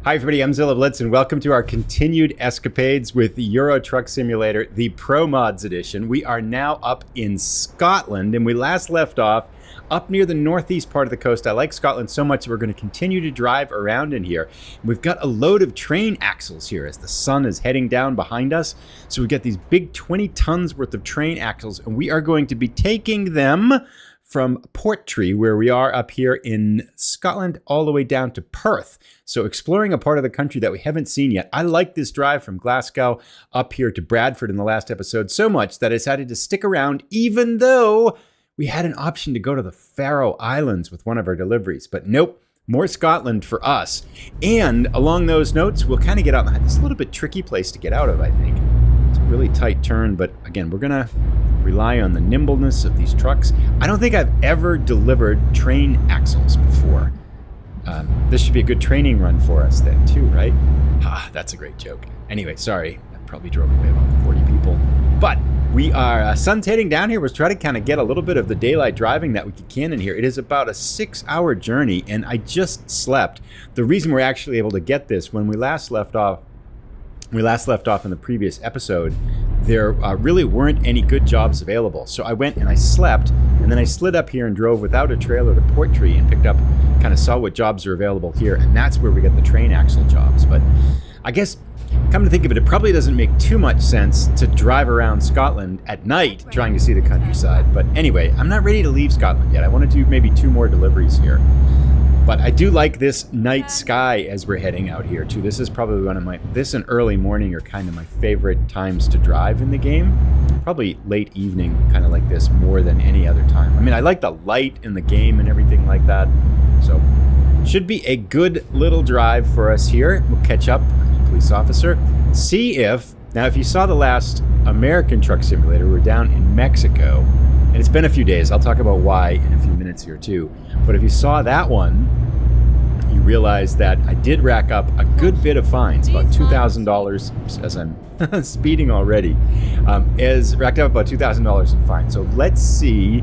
Hi everybody, I'm Zilla Blitz and welcome to our continued escapades with the Euro Truck Simulator, the Promods edition. We are now up in Scotland and we last left off up near the northeast part of the coast. I like Scotland so much we're going to continue to drive around in here. We've got a load of train axles here as the sun is heading down behind us. So we've got these big 20 tons worth of train axles and we are going to be taking them from Portree, where we are up here in Scotland, all the way down to Perth. So exploring a part of the country that we haven't seen yet. I like this drive from Glasgow up here to Bradford in the last episode so much that I decided to stick around, even though we had an option to go to the Faroe Islands with one of our deliveries. But nope, more Scotland for us. And along those notes, we'll kind of get out. This is a little bit tricky place to get out of, I think. It's a really tight turn, but again, we're gonna rely on the nimbleness of these trucks. I don't think I've ever delivered train axles before. This should be a good training run for us then too, right? That's a great joke. Anyway, sorry, I probably drove away about 40 people. But we are, sun's heading down here. We're trying to kind of get a little bit of the daylight driving that we can in here. It is about a 6-hour journey and I just slept. The reason we're actually able to get this, when we last left off in the previous episode, there really weren't any good jobs available. So I went and I slept, and then I slid up here and drove without a trailer to Portree and kind of saw what jobs are available here, and that's where we get the train axle jobs. But I guess, come to think of it, it probably doesn't make too much sense to drive around Scotland at night trying to see the countryside. But anyway, I'm not ready to leave Scotland yet. I want to do maybe 2 more deliveries here. But I do like this night sky as we're heading out here too. This is probably one of this and early morning are kind of my favorite times to drive in the game. Probably late evening, kind of like this more than any other time. I mean, I like the light in the game and everything like that. So should be a good little drive for us here. We'll catch up, police officer. See if, now if you saw the last American Truck Simulator, we're down in Mexico. And it's been a few days. I'll talk about why in a few minutes here too. But if you saw that one, you realize that I did rack up a good bit of fines, about $2,000 as I'm speeding already, racked up about $2,000 in fines. So let's see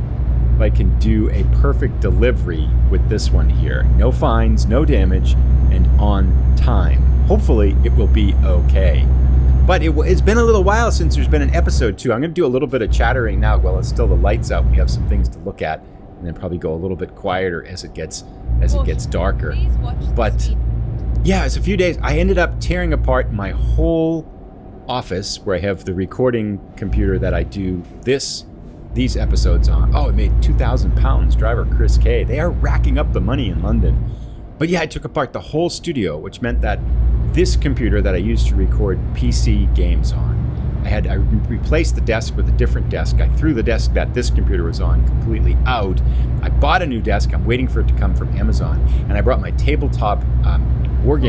if I can do a perfect delivery with this one here. No fines, no damage, and on time. Hopefully it will be okay. But it's been a little while since there's been an episode 2. I'm going to do a little bit of chattering now while it's still the lights out. We have some things to look at, and then probably go a little bit quieter as it gets darker. But yeah, it's a few days. I ended up tearing apart my whole office where I have the recording computer that I do these episodes on. Oh, it made £2,000. Driver Chris K. They are racking up the money in London. But yeah, I took apart the whole studio, which meant that this computer that I used to record PC games on, I replaced the desk with a different desk. I threw the desk that this computer was on completely out. I bought a new desk. I'm waiting for it to come from Amazon. And I brought my tabletop board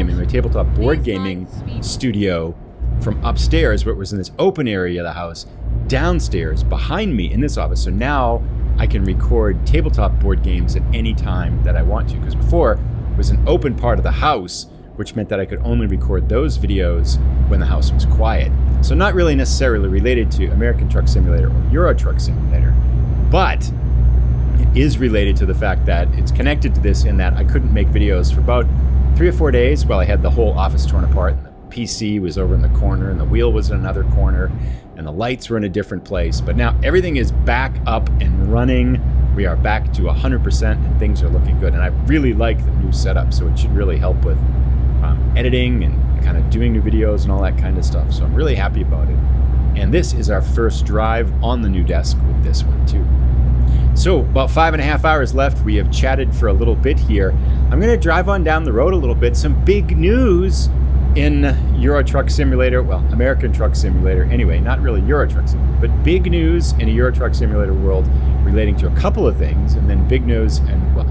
gaming studio from upstairs, where it was in this open area of the house, downstairs behind me in this office. So now I can record tabletop board games at any time that I want to. Because before, it was an open part of the house, which meant that I could only record those videos when the house was quiet. So not really necessarily related to American Truck Simulator or Euro Truck Simulator, but it is related to the fact that it's connected to this in that I couldn't make videos for about 3 or 4 days while I had the whole office torn apart, and the PC was over in the corner, and the wheel was in another corner, and the lights were in a different place. But now everything is back up and running. We are back to 100% and things are looking good. And I really like the new setup, so it should really help with editing and kind of doing new videos and all that kind of stuff. So I'm really happy about it. And this is our first drive on the new desk with this one too. So about 5.5 hours left. We have chatted for a little bit here. I'm going to drive on down the road a little bit. Some big news in Euro Truck Simulator, well, American Truck Simulator anyway, not really Euro Truck Simulator, but big news in a Euro Truck Simulator world relating to a couple of things, and then big news, and well,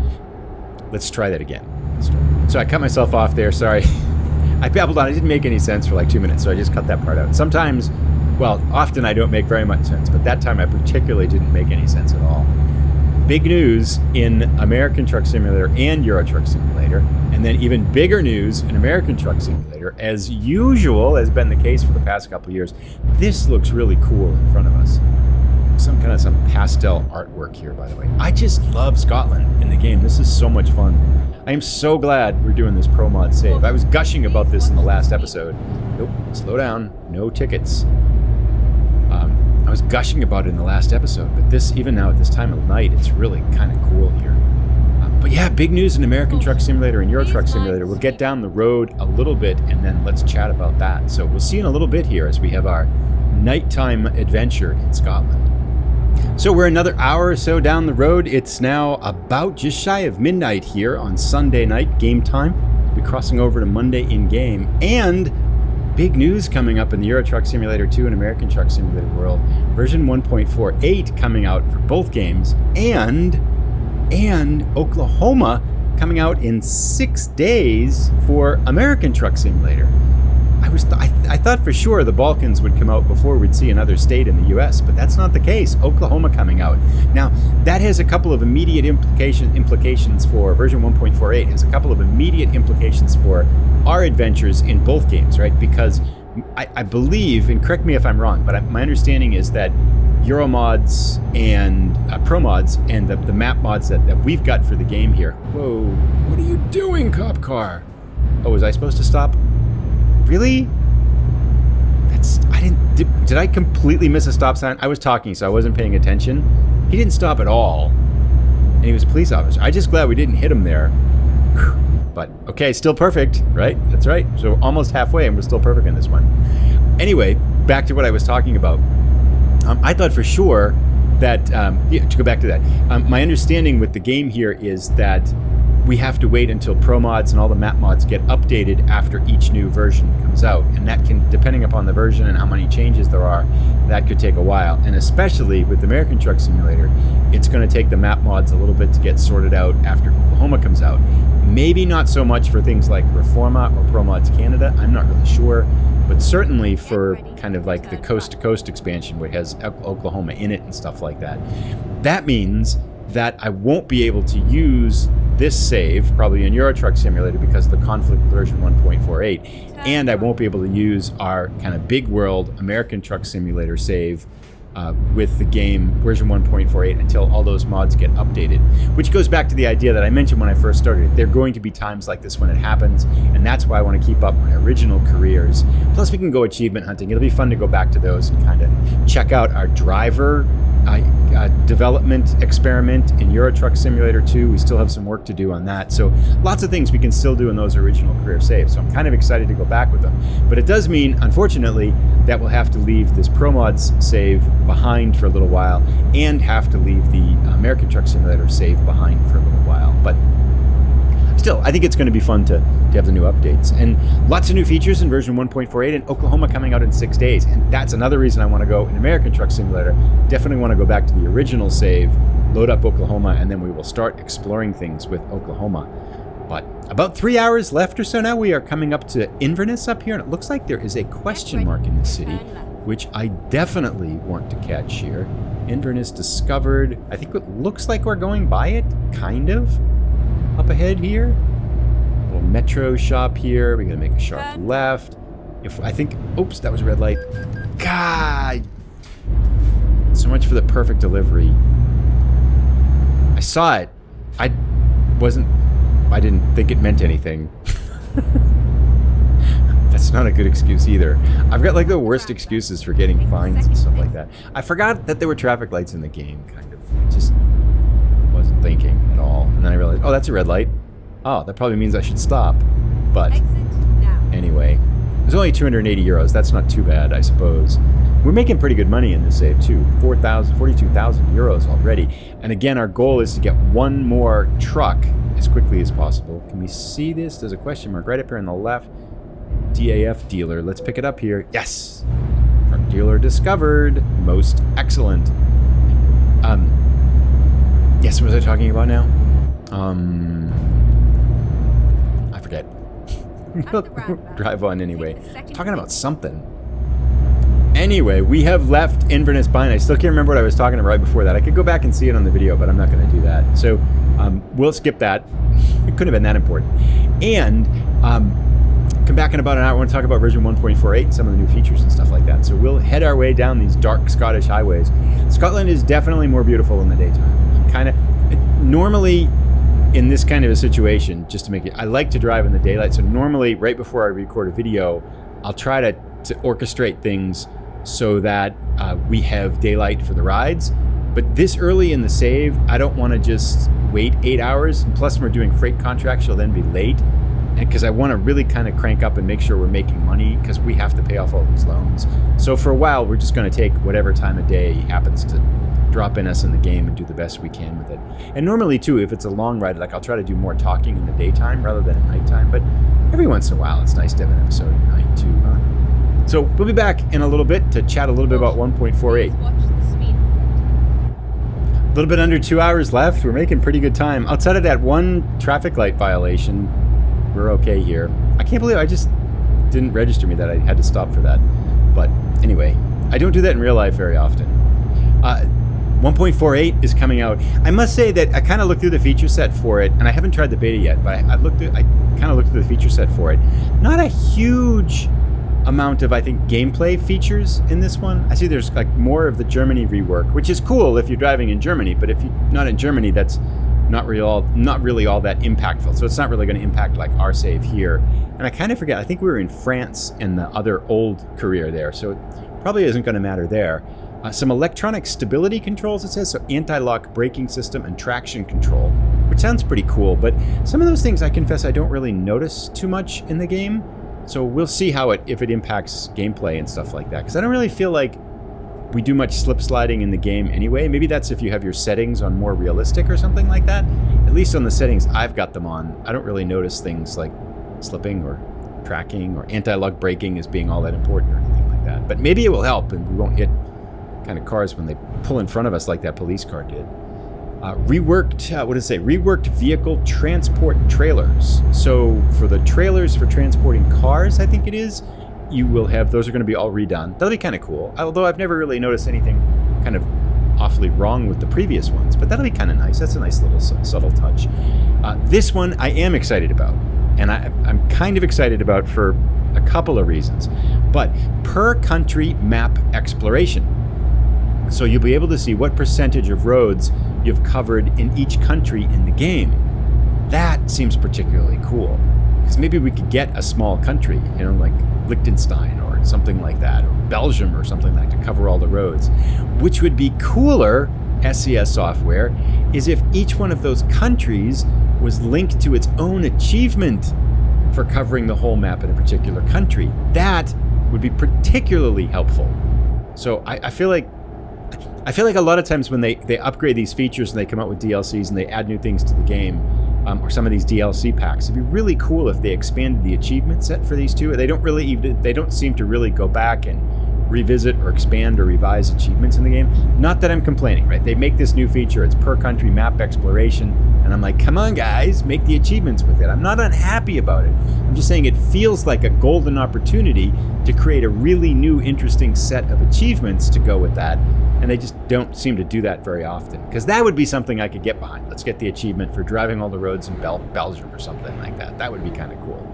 let's try that again. So I cut myself off there, sorry. I babbled on, it didn't make any sense for like 2 minutes, so I just cut that part out. Sometimes, well, often I don't make very much sense, but that time I particularly didn't make any sense at all. Big news in American Truck Simulator and Euro Truck Simulator, and then even bigger news in American Truck Simulator. As usual, has been the case for the past couple of years, this looks really cool in front of us. some pastel artwork here, by the way. I just love Scotland in the game. This is so much fun. I am so glad we're doing this ProMod save. I was gushing about this in the last episode. Nope, slow down. No tickets. I was gushing about it in the last episode, but this, even now at this time of night, it's really kind of cool here. But yeah, big news in American Truck Simulator and Euro Truck Simulator. We'll get down the road a little bit and then let's chat about that. So we'll see in a little bit here as we have our nighttime adventure in Scotland. So we're another hour or so down the road. It's now about just shy of midnight here on Sunday night, game time. We'll be crossing over to Monday in game. And big news coming up in the Euro Truck Simulator 2 and American Truck Simulator world. Version 1.48 coming out for both games. And Oklahoma coming out in 6 days for American Truck Simulator. I thought for sure the Balkans would come out before we'd see another state in the U.S., but that's not the case. Oklahoma coming out. Now, that has a couple of immediate implications for version 1.48, has a couple of immediate implications for our adventures in both games, right? Because I believe, and correct me if I'm wrong, but my understanding is that Euromods and Promods and the map mods that we've got for the game here. Whoa, what are you doing, cop car? Oh, was I supposed to stop? Really? Did I completely miss a stop sign? I was talking, so I wasn't paying attention. He didn't stop at all. And he was a police officer. I'm just glad we didn't hit him there. But, okay, still perfect, right? That's right. So almost halfway, and we're still perfect in this one. Anyway, back to what I was talking about. I thought for sure that, to go back to that, my understanding with the game here is that we have to wait until ProMods and all the map mods get updated after each new version comes out. And that can, depending upon the version and how many changes there are, that could take a while. And especially with American Truck Simulator, it's going to take the map mods a little bit to get sorted out after Oklahoma comes out. Maybe not so much for things like Reforma or ProMods Canada, I'm not really sure. But certainly for kind of like the coast-to-coast expansion, which has Oklahoma in it and stuff like that. That means that I won't be able to use this save, probably in Euro Truck Simulator, because of the conflict with version 1.48, and I won't be able to use our kind of big world American Truck Simulator save with the game version 1.48 until all those mods get updated, which goes back to the idea that I mentioned when I first started. There are going to be times like this when it happens, and that's why I want to keep up my original careers. Plus we can go achievement hunting. It'll be fun to go back to those and kind of check out our driver development experiment in Euro Truck Simulator 2. We still have some work to do on that. So lots of things we can still do in those original career saves. So I'm kind of excited to go back with them. But it does mean, unfortunately, that we'll have to leave this ProMods save behind for a little while and have to leave the American Truck Simulator save behind for a little while. But still, I think it's going to be fun to have the new updates. And lots of new features in version 1.48 and Oklahoma coming out in 6 days. And that's another reason I want to go in American Truck Simulator. Definitely want to go back to the original save, load up Oklahoma, and then we will start exploring things with Oklahoma. But about 3 hours left or so now. We are coming up to Inverness up here, and it looks like there is a question mark in the city, which I definitely want to catch here. Inverness discovered. I think it looks like we're going by it, kind of. Up ahead here, little metro shop here. We're gonna make a sharp left. Oops, that was a red light. God, so much for the perfect delivery. I saw it. I didn't think it meant anything. That's not a good excuse either. I've got like the worst excuses for getting fines and stuff like that. I forgot that there were traffic lights in the game, kind of. Just wasn't thinking at all. And then I realized, oh, that's a red light. Oh, that probably means I should stop. But anyway, it was only 280 euros. That's not too bad, I suppose. We're making pretty good money in this save too. 42,000 euros already. And again, our goal is to get one more truck as quickly as possible. Can we see this? There's a question mark right up here on the left. DAF dealer. Let's pick it up here. Yes. Truck dealer discovered. Most excellent. Yes, what was I talking about now? I forget. Drive on anyway. Talking about something. Anyway, we have left Inverness behind. I still can't remember what I was talking about right before that. I could go back and see it on the video, but I'm not going to do that. So we'll skip that. It couldn't have been that important. And come back in about an hour. I want to talk about version 1.48, some of the new features and stuff like that. So we'll head our way down these dark Scottish highways. Scotland is definitely more beautiful in the daytime. Normally in this kind of a situation, just to make it, I like to drive in the daylight. So normally right before I record a video, I'll try to orchestrate things so that we have daylight for the rides. But this early in the save, I don't want to just wait 8 hours. And plus, we're doing freight contracts, you'll then be late. And because I want to really kind of crank up and make sure we're making money, because we have to pay off all these loans. So for a while, we're just going to take whatever time of day happens to drop in us in the game and do the best we can with it. And normally, too, if it's a long ride, like I'll try to do more talking in the daytime rather than at nighttime. But every once in a while, it's nice to have an episode at night, too. So we'll be back in a little bit to chat a little bit about 1.48. A little bit under 2 hours left. We're making pretty good time. Outside of that one traffic light violation, we're okay here. I can't believe I just didn't register me that I had to stop for that. But anyway, I don't do that in real life very often. 1.48 is coming out. I must say that I kind of looked through the feature set for it, and I haven't tried the beta yet, but I kind of looked through the feature set for it. Not a huge amount of, I think, gameplay features in this one. I see there's like more of the Germany rework, which is cool if you're driving in Germany, but if you're not in Germany, that's not really all that impactful. So it's not really going to impact like our save here. And I kind of forget, I think we were in France in the other old career there, so it probably isn't going to matter there. Some electronic stability controls, it says, so anti-lock braking system and traction control, which sounds pretty cool, but some of those things I confess I don't really notice too much in the game. So we'll see if it impacts gameplay and stuff like that, because I don't really feel like we do much slip sliding in the game anyway. Maybe that's if you have your settings on more realistic or something like that. At least on the settings I've got them on, I don't really notice things like slipping or tracking or anti-lock braking as being all that important or anything like that. But maybe it will help and we won't hit kind of cars when they pull in front of us like that police car did. Reworked vehicle transport trailers. So for the trailers for transporting cars, I think it is, you will have, those are going to be all redone. That'll be kind of cool. Although I've never really noticed anything kind of awfully wrong with the previous ones, but that'll be kind of nice. That's a nice little subtle touch. This one I am excited about, and I'm kind of excited about for a couple of reasons. But per country map exploration. So you'll be able to see what percentage of roads you've covered in each country in the game. That seems particularly cool, because maybe we could get a small country, like Liechtenstein or something like that, or Belgium or something like that, to cover all the roads. Which would be cooler, SCS software, is if each one of those countries was linked to its own achievement for covering the whole map in a particular country. That would be particularly helpful. So I feel like a lot of times when they upgrade these features and they come out with DLCs and they add new things to the game, or some of these DLC packs, it'd be really cool if they expanded the achievement set for these two. They don't seem to really go back and revisit or expand or revise achievements in the game. Not that I'm complaining, right? They make this new feature, it's per country map exploration, and I'm like, come on guys, make the achievements with it. I'm not unhappy about it. I'm just saying it feels like a golden opportunity to create a really new, interesting set of achievements to go with that. And they just don't seem to do that very often. Because that would be something I could get behind. Let's get the achievement for driving all the roads in Belgium or something like that. That would be kind of cool.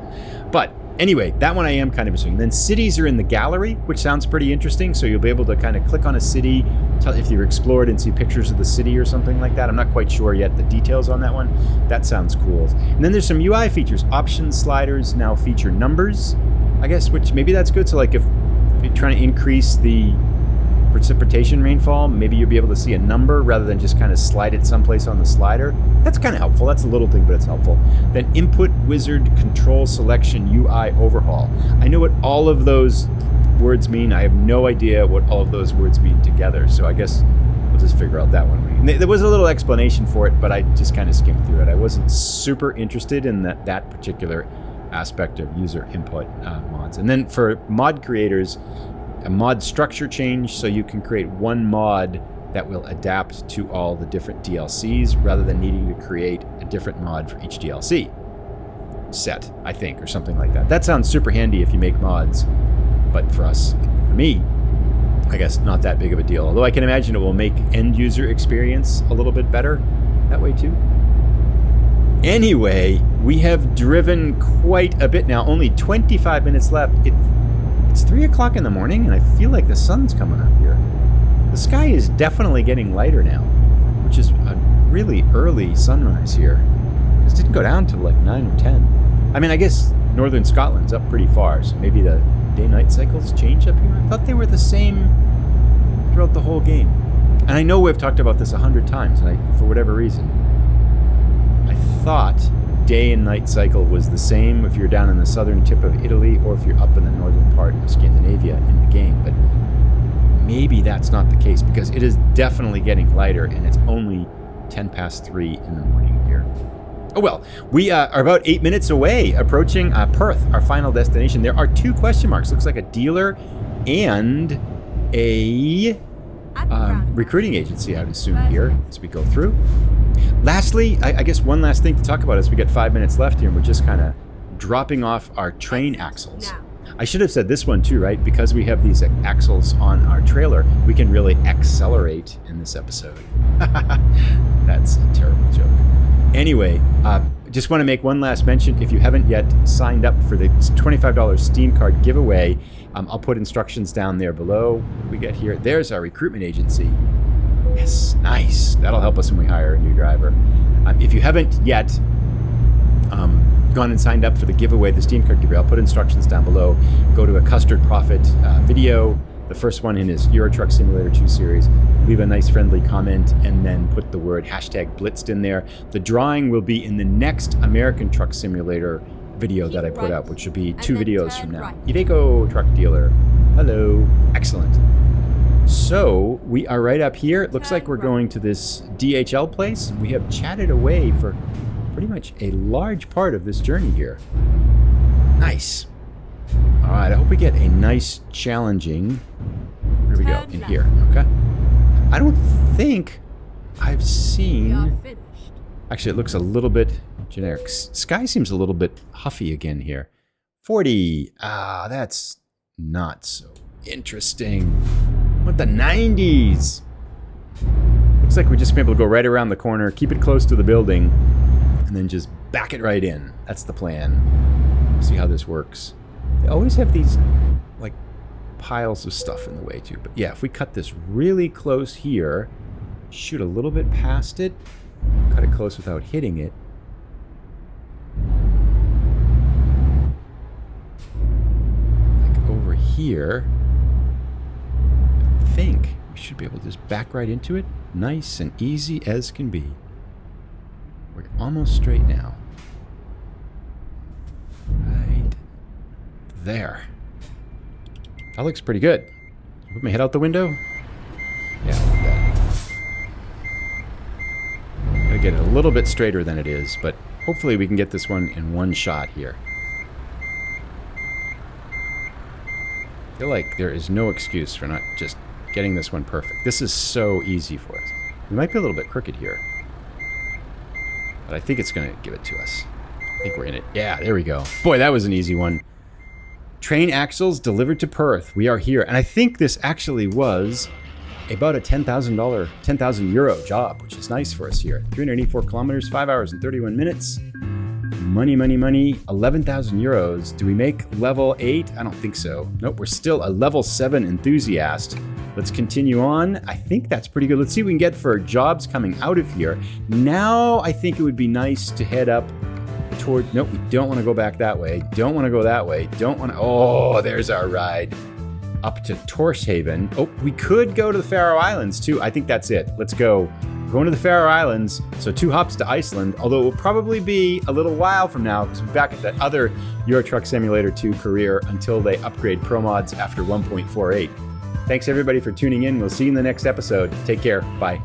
But anyway, that one I am kind of assuming. Then cities are in the gallery, which sounds pretty interesting. So you'll be able to kind of click on a city, tell if you've explored and see pictures of the city or something like that. I'm not quite sure yet the details on that one. That sounds cool. And then there's some UI features. Options sliders now feature numbers, I guess, which maybe that's good. So like if you're trying to increase the precipitation rainfall, maybe you'll be able to see a number rather than just kind of slide it someplace on the slider. That's kind of helpful. That's a little thing, but it's helpful. Then input wizard control selection UI overhaul. I know what all of those words mean. I have no idea what all of those words mean together. So I guess we'll just figure out that one. And there was a little explanation for it, but I just kind of skimmed through it. I wasn't super interested in that particular aspect of user input mods. And then for mod creators, a mod structure change, so you can create one mod that will adapt to all the different DLCs rather than needing to create a different mod for each DLC set, I think, or something like that. That sounds super handy if you make mods, but for me, I guess not that big of a deal. Although I can imagine it will make end user experience a little bit better that way too. Anyway, we have driven quite a bit now. Only 25 minutes left. It's 3 o'clock in the morning, and I feel like the sun's coming up here. The sky is definitely getting lighter now, which is a really early sunrise here. It didn't go down till like 9 or 10. I mean, I guess northern Scotland's up pretty far, so maybe the day-night cycles change up here. I thought they were the same throughout the whole game. And I know we've talked about this 100 times, and for whatever reason, I thought day and night cycle was the same if you're down in the southern tip of Italy or if you're up in the northern part of Scandinavia in the game. But maybe that's not the case, because it is definitely getting lighter, and it's only 10 past 3 in the morning here. Oh well, we are about 8 minutes away, approaching Perth, our final destination. There are 2 question marks. Looks like a dealer and a recruiting agency, I would assume, here as we go through. Lastly, I guess one last thing to talk about is we got 5 minutes left here, and we're just kind of dropping off our train axles. I should have said this one too, right? Because we have these axles on our trailer, we can really accelerate in this episode. That's a terrible joke. Anyway, just want to make one last mention. If you haven't yet signed up for the $25 Steam card giveaway, I'll put instructions down there below. What do we get here? There's our recruitment agency. Yes, nice. That'll help us when we hire a new driver. If you haven't yet gone and signed up for the giveaway, the Steam card giveaway, I'll put instructions down below. Go to a Custard Prophet video, the first one in his Euro Truck Simulator 2 series. Leave a nice friendly comment and then put the word #Blitzed in there. The drawing will be in the next American Truck Simulator video that I put up, which will be 2 videos from now. Iveco Truck Dealer. Hello. Excellent. So we are right up here. It looks like we're going to this DHL place. We have chatted away for pretty much a large part of this journey here. Nice. All right, I hope we get a nice, challenging... Here we go, in here, okay? I don't think I've seen... Actually, it looks a little bit generic. Sky seems a little bit huffy again here. 40. Ah, that's not so interesting. What the 90s? Looks like we're just able to go right around the corner, keep it close to the building, and then just back it right in. That's the plan. See how this works. They always have these, like, piles of stuff in the way, too. But yeah, if we cut this really close here, shoot a little bit past it, cut it close without hitting it. Like over here, I think we should be able to just back right into it. Nice and easy as can be. We're almost straight now. Right there. That looks pretty good. Put my head out the window. Yeah, like that. Gotta get it a little bit straighter than it is, but hopefully we can get this one in one shot here. I feel like there is no excuse for not just getting this one perfect. This is so easy for us. We might be a little bit crooked here, but I think it's going to give it to us. I think we're in it. Yeah, there we go. Boy, that was an easy one. Train axles delivered to Perth. We are here. And I think this actually was about a €10,000 euro job, which is nice for us here. 384 kilometers, 5 hours and 31 minutes. Money, money, money. 11,000 euros. Do we make level 8? I don't think so. Nope, we're still a level 7 enthusiast. Let's continue on. I think that's pretty good. Let's see what we can get for jobs coming out of here. Now, I think it would be nice to head up toward... Nope, we don't want to go back that way. Don't want to go that way. Don't want to... Oh, there's our ride. Up to Torshaven. Oh, we could go to the Faroe Islands, too. I think that's it. Let's go. We're going to the Faroe Islands, so 2 hops to Iceland, although it will probably be a little while from now because we're back at that other Euro Truck Simulator 2 career until they upgrade Promods after 1.48. Thanks, everybody, for tuning in. We'll see you in the next episode. Take care. Bye.